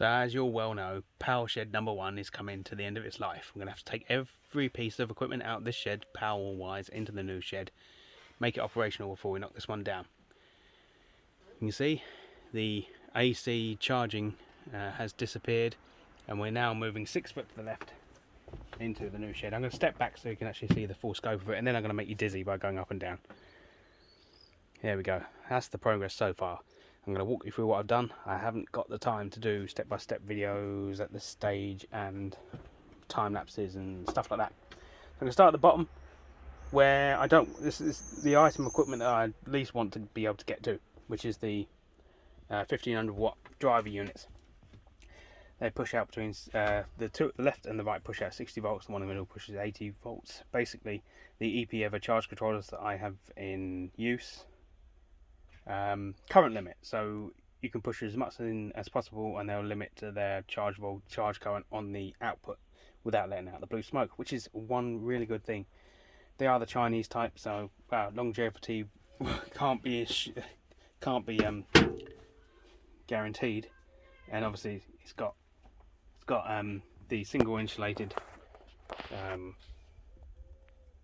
So as you all well know, power shed number 1 is coming to the end of its life. I'm going to have to take every piece of equipment out of this shed, power wise, into the new shed, make it operational before we knock this one down. You can see the AC charging has disappeared, and we're now moving 6 foot to the left into the new shed. I'm going to step back so you can actually see the full scope of it, and then I'm going to make you dizzy by going up and down. There we go. That's the progress so far. I'm going to walk you through what I've done. I haven't got the time to do step-by-step videos at this stage and time lapses and stuff like that. So I'm going to start at the bottom where I don't. This is the item equipment that I at least want to be able to get to, which is the 1500 watt driver units. They push out between the two at the left and the right push out 60 volts. The one in the middle pushes 80 volts. Basically, the EP Ever charge controllers that I have in use. Current limit, so you can push as much in as possible and they'll limit their charge current on the output without letting out the blue smoke, which is one really good thing. They are the Chinese type, so longevity can't be guaranteed, and obviously it's got the single insulated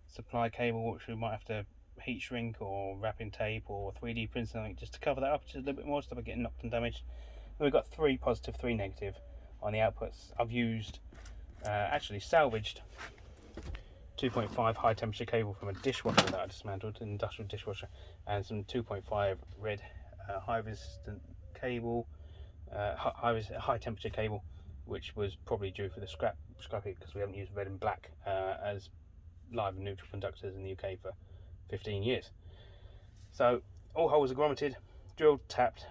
supply cable, which we might have to heat shrink or wrap in tape or 3D print something just to cover that up just a little bit more, so we're getting knocked and damaged. And we've got 3 positive, 3 negative on the outputs. I've used actually salvaged 2.5 high temperature cable from a dishwasher that I dismantled, an industrial dishwasher, and some 2.5 red high resistant cable, high temperature cable, which was probably due for the scrap heap because we haven't used red and black as live and neutral conductors in the UK for 15 years. So all holes are grommeted, drilled, tapped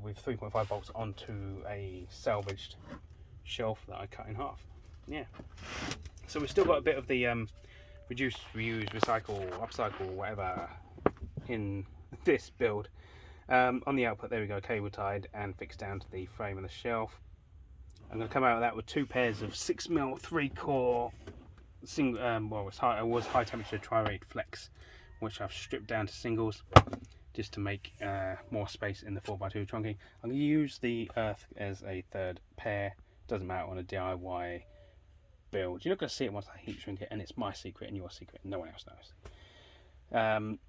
with 3.5 bolts onto a salvaged shelf that I cut in half. Yeah. So we've still got a bit of the reduce, reuse, recycle, upcycle, whatever in this build. On the output, there we go, cable tied and fixed down to the frame of the shelf. I'm going to come out of that with 2 pairs of 6mm 3-core single, it was high temperature tri-rate flex, which I've stripped down to singles just to make more space in the 4x2 trunking. I'm going to use the earth as a 3rd pair. Doesn't matter on a DIY build. You're not going to see it once I heat shrink it, and it's my secret and your secret. No one else knows.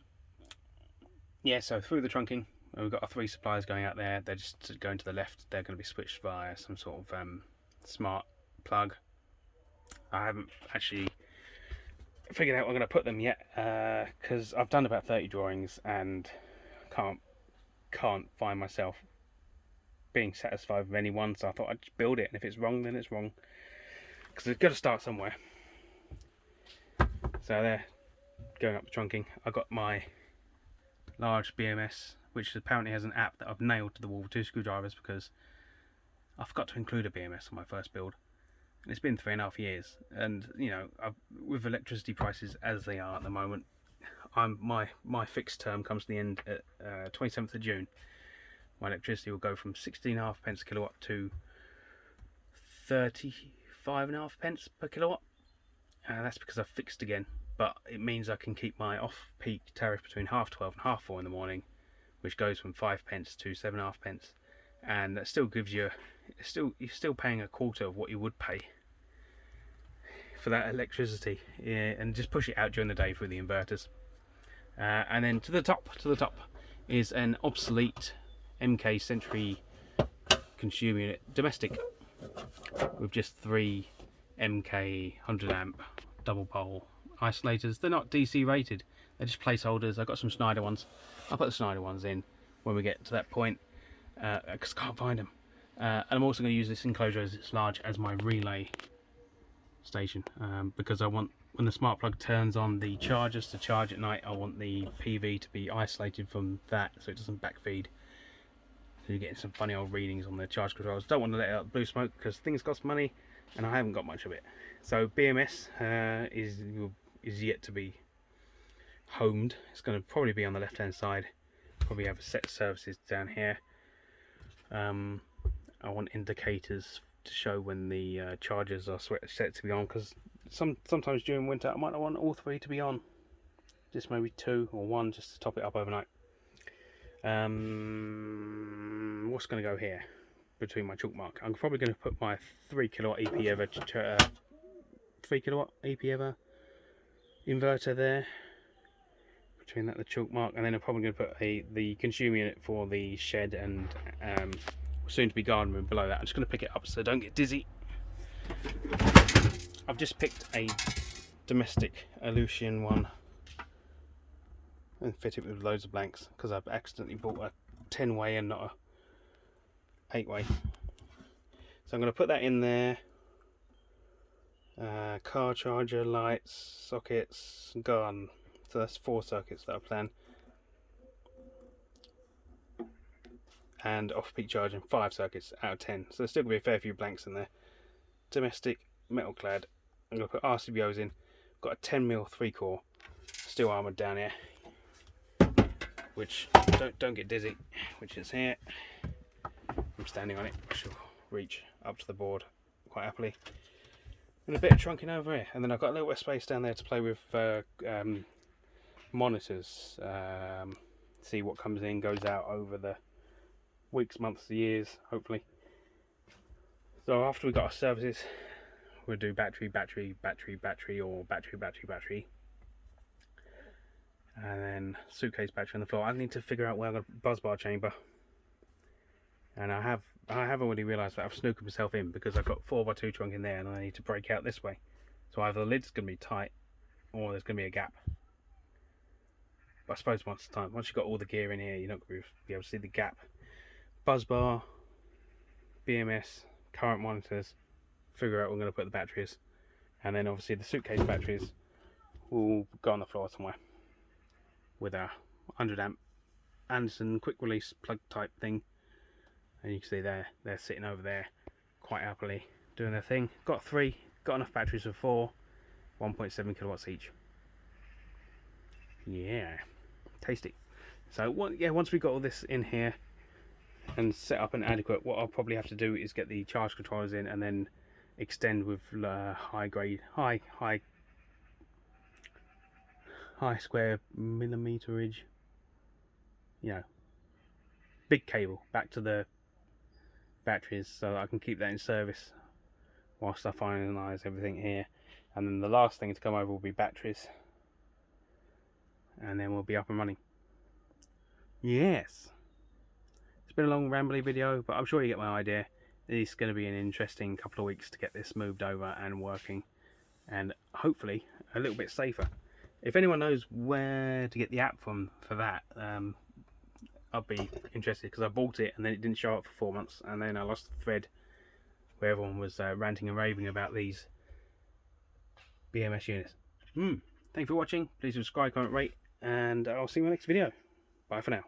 Yeah, so through the trunking, we've got our 3 supplies going out there. They're just going to the left. They're going to be switched via some sort of smart plug. I haven't actually figured out where I'm going to put them yet, because I've done about 30 drawings and can't find myself being satisfied with any one, so I thought I'd just build it, and if it's wrong then it's wrong, because it's got to start somewhere. So there, going up the trunking, I got my large BMS, which apparently has an app that I've nailed to the wall with 2 screwdrivers, because I forgot to include a BMS on my first build. And it's been 3.5 years, and you know, with electricity prices as they are at the moment, my fixed term comes to the end at 27th of June. My electricity will go from 16.5 pence a kilowatt to 35.5 pence per kilowatt. That's because I've fixed again, but it means I can keep my off-peak tariff between 12:30 and 4:30 in the morning, which goes from 5 pence to 7.5 pence, and that still gives you, you're still paying a quarter of what you would pay for that electricity, and just push it out during the day through the inverters. And then to the top is an obsolete MK Century consumer unit, domestic, with just 3 MK 100 amp double pole isolators. They're not DC rated, they're just placeholders. I've got some Schneider ones. I'll put the Schneider ones in when we get to that point, because I can't find them. And I'm also going to use this enclosure as it's large as my relay station, because I want, when the smart plug turns on the chargers to charge at night, I want the PV to be isolated from that so it doesn't backfeed. So you're getting some funny old readings on the charge controls. Don't want to let out blue smoke because things cost money and I haven't got much of it. So BMS is yet to be homed. It's going to probably be on the left hand side. Probably have a set of services down here. I want indicators to show when the chargers are set to be on, because sometimes during winter I might not want all 3 to be on, just maybe 2 or 1 just to top it up overnight. What's going to go here? between my chalk mark. I'm probably going to put my 3 kilowatt EP ever 3 kilowatt EP ever inverter there between that and the chalk mark, and then I'm probably going to put the consumer unit for the shed and soon to be garden room below that. I'm just going to pick it up so I don't get dizzy. I've just picked a domestic Aleutian one and fit it with loads of blanks because I've accidentally bought a 10-way and not a 8-way. So I'm going to put that in there. Car charger, lights, sockets, garden. So that's 4 circuits that I plan. And off-peak charging, 5 circuits out of 10. So there's still going to be a fair few blanks in there. Domestic, metal clad. I'm going to put RCBOs in. Got a 10mm 3-core steel armoured down here, which don't get dizzy, which is here. I'm standing on it, which will reach up to the board quite happily. And a bit of trunking over here, and then I've got a little bit of space down there to play with monitors. See what comes in, goes out over the weeks, months, years, hopefully. So after we got our services, we'll do battery, or battery, and then suitcase battery on the floor. I need to figure out where I've got a buzz bar chamber, and I have already realised that I've snookered myself in because I've got 4x2 trunk in there and I need to break out this way. So either the lid's going to be tight or there's going to be a gap. But I suppose once you've got all the gear in here, you're not going to be able to see the gap. Buzz bar, BMS, current monitors, figure out where I'm going to put the batteries, and then obviously the suitcase batteries will go on the floor somewhere with a 100 amp Anderson quick release plug type thing, and you can see they're sitting over there quite happily doing their thing. Got enough batteries for 4, 1.7 kilowatts each. Yeah, tasty. So once we've got all this in here and set up and adequate, what I'll probably have to do is get the charge controllers in and then extend with high square millimeterage, big cable back to the batteries so that I can keep that in service whilst I finalise everything here. And then the last thing to come over will be batteries, and then we'll be up and running. Yes, it's been a long rambly video, but I'm sure you get my idea. It's going to be an interesting couple of weeks to get this moved over and working, and hopefully a little bit safer. If anyone knows where to get the app from for that, I'd be interested, because I bought it and then it didn't show up for 4 months, and then I lost the thread where everyone was ranting and raving about these BMS units. Thank you for watching. Please subscribe, comment, rate, and I'll see you in my next video. Bye for now.